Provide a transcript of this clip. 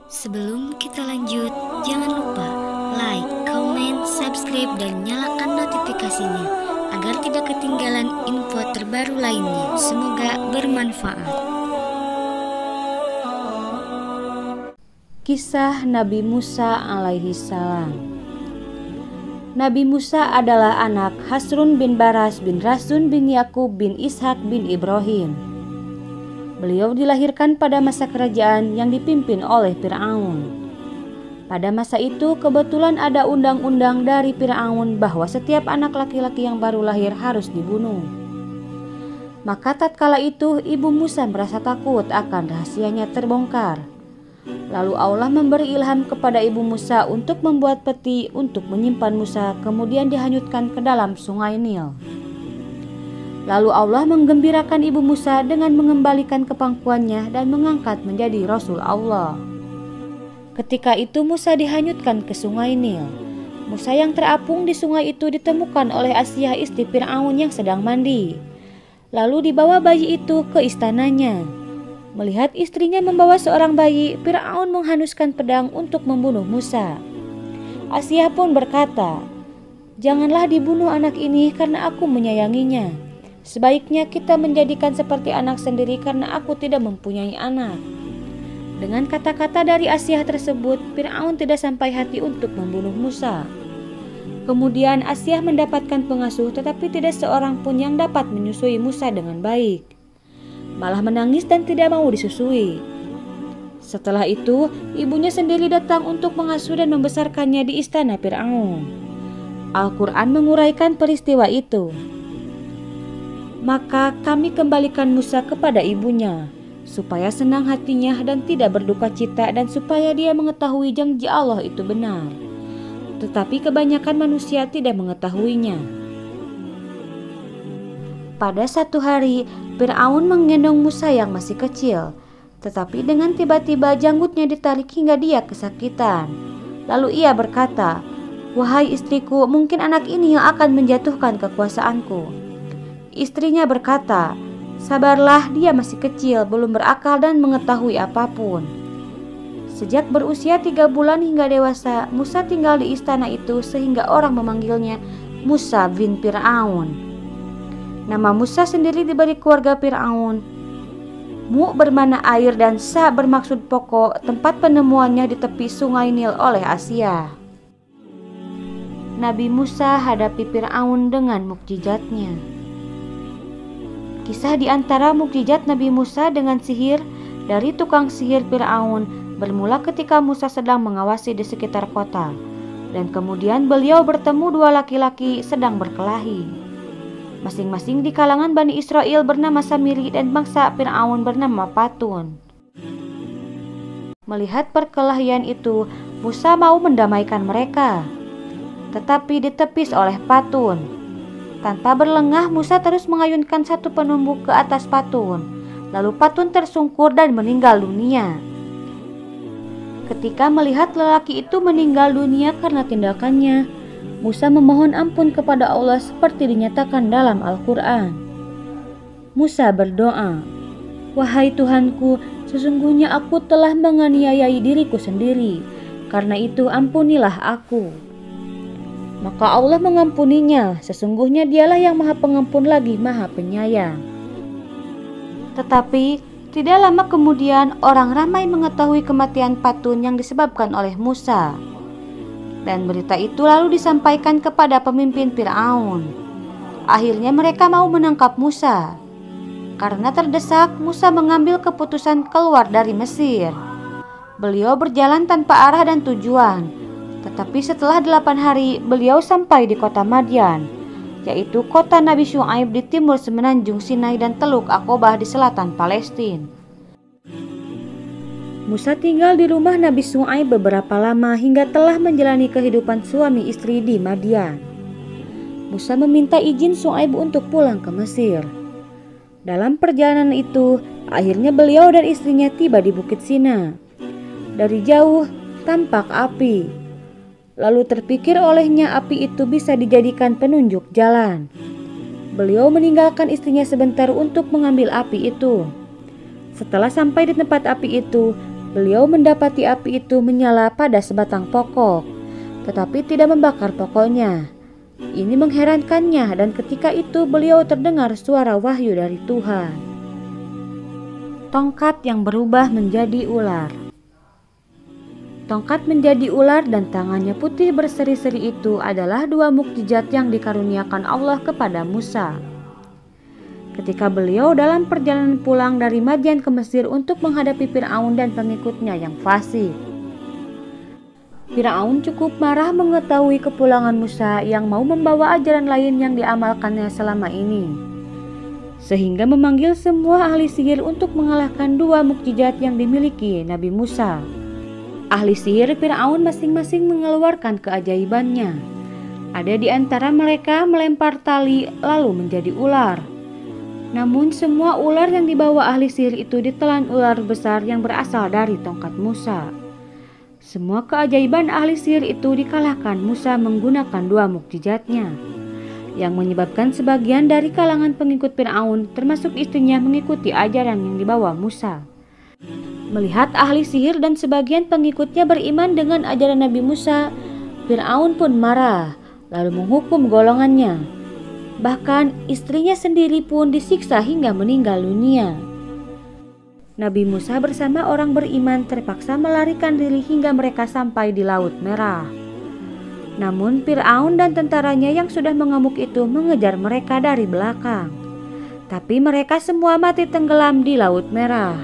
Sebelum kita lanjut, jangan lupa like, comment, subscribe, dan nyalakan notifikasinya agar tidak ketinggalan info terbaru lainnya. Semoga bermanfaat. Kisah Nabi Musa alaihi salam. Nabi Musa adalah anak Hasrun bin Baras bin Rasun bin Yakub bin Ishak bin Ibrahim. Beliau dilahirkan pada masa kerajaan yang dipimpin oleh Fir'aun. Pada masa itu kebetulan ada undang-undang dari Fir'aun bahwa setiap anak laki-laki yang baru lahir harus dibunuh. Maka tatkala itu ibu Musa merasa takut akan rahasianya terbongkar. Lalu Allah memberi ilham kepada ibu Musa untuk membuat peti untuk menyimpan Musa, kemudian dihanyutkan ke dalam sungai Nil. Lalu Allah menggembirakan ibu Musa dengan mengembalikan kepangkuannya dan mengangkat menjadi Rasul Allah. Ketika itu Musa dihanyutkan ke sungai Nil. Musa yang terapung di sungai itu ditemukan oleh Asyah istri Fir'aun yang sedang mandi. Lalu dibawa bayi itu ke istananya. Melihat istrinya membawa seorang bayi, Fir'aun menghanuskan pedang untuk membunuh Musa. Asyah pun berkata, "Janganlah dibunuh anak ini karena aku menyayanginya. Sebaiknya kita menjadikan seperti anak sendiri karena aku tidak mempunyai anak." Dengan kata-kata dari Asyah tersebut, Fir'aun tidak sampai hati untuk membunuh Musa. Kemudian Asyah mendapatkan pengasuh, tetapi tidak seorang pun yang dapat menyusui Musa dengan baik. Malah menangis dan tidak mau disusui. Setelah itu, ibunya sendiri datang untuk mengasuh dan membesarkannya di istana Fir'aun. Al-Quran menguraikan peristiwa itu. Maka kami kembalikan Musa kepada ibunya, supaya senang hatinya dan tidak berduka cita, dan supaya dia mengetahui janji Allah itu benar. Tetapi kebanyakan manusia tidak mengetahuinya. Pada satu hari, Fir'aun menggendong Musa yang masih kecil, tetapi dengan tiba-tiba janggutnya ditarik hingga dia kesakitan. Lalu ia berkata, "Wahai istriku, mungkin anak ini yang akan menjatuhkan kekuasaanku." Istrinya berkata, "Sabarlah, dia masih kecil, belum berakal dan mengetahui apapun." Sejak berusia 3 bulan hingga dewasa, Musa tinggal di istana itu sehingga orang memanggilnya Musa bin Fir'aun. Nama Musa sendiri diberi keluarga Fir'aun. Mu bermakna air dan Sa bermaksud pokok, tempat penemuannya di tepi sungai Nil oleh Asyah. Nabi Musa hadapi Fir'aun dengan mukjizatnya. Kisah di antara mukjizat Nabi Musa dengan sihir dari tukang sihir Fir'aun bermula ketika Musa sedang mengawasi di sekitar kota, dan kemudian beliau bertemu dua laki-laki sedang berkelahi. Masing-masing di kalangan Bani Israel bernama Samiri dan bangsa Fir'aun bernama Patun. Melihat perkelahian itu, Musa mau mendamaikan mereka, tetapi ditepis oleh Patun. Tanpa berlengah, Musa terus mengayunkan satu penumbuk ke atas Patun. Lalu Patun tersungkur dan meninggal dunia. Ketika melihat lelaki itu meninggal dunia karena tindakannya, Musa memohon ampun kepada Allah seperti dinyatakan dalam Al-Quran. Musa berdoa, "Wahai Tuhanku, sesungguhnya aku telah menganiayai diriku sendiri. Karena itu ampunilah aku." Maka Allah mengampuninya, sesungguhnya dialah yang maha pengampun lagi maha penyayang. Tetapi tidak lama kemudian orang ramai mengetahui kematian Patun yang disebabkan oleh Musa. Dan berita itu lalu disampaikan kepada pemimpin Fir'aun. Akhirnya mereka mau menangkap Musa. Karena terdesak, Musa mengambil keputusan keluar dari Mesir. Beliau berjalan tanpa arah dan tujuan. Tetapi setelah 8 hari, beliau sampai di kota Madian, yaitu kota Nabi Syu'aib di timur semenanjung Sinai dan Teluk Aqobah di selatan Palestina. Musa tinggal di rumah Nabi Syu'aib beberapa lama hingga telah menjalani kehidupan suami istri di Madian. Musa meminta izin Syu'aib untuk pulang ke Mesir. Dalam perjalanan itu, akhirnya beliau dan istrinya tiba di Bukit Sina. Dari jauh tampak api. Lalu terpikir olehnya api itu bisa dijadikan penunjuk jalan. Beliau meninggalkan istrinya sebentar untuk mengambil api itu. Setelah sampai di tempat api itu, Beliau mendapati api itu menyala pada sebatang pokok, tetapi tidak membakar pokoknya. Ini mengherankannya, dan ketika itu beliau terdengar suara wahyu dari Tuhan. Tongkat yang berubah menjadi ular. Tongkat menjadi ular dan tangannya putih berseri-seri itu adalah dua mukjizat yang dikaruniakan Allah kepada Musa. Ketika beliau dalam perjalanan pulang dari Madyan ke Mesir untuk menghadapi Fir'aun dan pengikutnya yang fasik. Fir'aun cukup marah mengetahui kepulangan Musa yang mau membawa ajaran lain yang diamalkannya selama ini, sehingga memanggil semua ahli sihir untuk mengalahkan dua mukjizat yang dimiliki Nabi Musa. Ahli sihir Fir'aun masing-masing mengeluarkan keajaibannya. Ada di antara mereka melempar tali lalu menjadi ular. Namun semua ular yang dibawa ahli sihir itu ditelan ular besar yang berasal dari tongkat Musa. Semua keajaiban ahli sihir itu dikalahkan Musa menggunakan dua mukjizatnya, yang menyebabkan sebagian dari kalangan pengikut Fir'aun termasuk istrinya mengikuti ajaran yang dibawa Musa. Melihat ahli sihir dan sebagian pengikutnya beriman dengan ajaran Nabi Musa, Fir'aun pun marah lalu menghukum golongannya. Bahkan istrinya sendiri pun disiksa hingga meninggal dunia. Nabi Musa bersama orang beriman terpaksa melarikan diri hingga mereka sampai di Laut Merah. Namun Fir'aun dan tentaranya yang sudah mengamuk itu mengejar mereka dari belakang. Tapi mereka semua mati tenggelam di Laut Merah.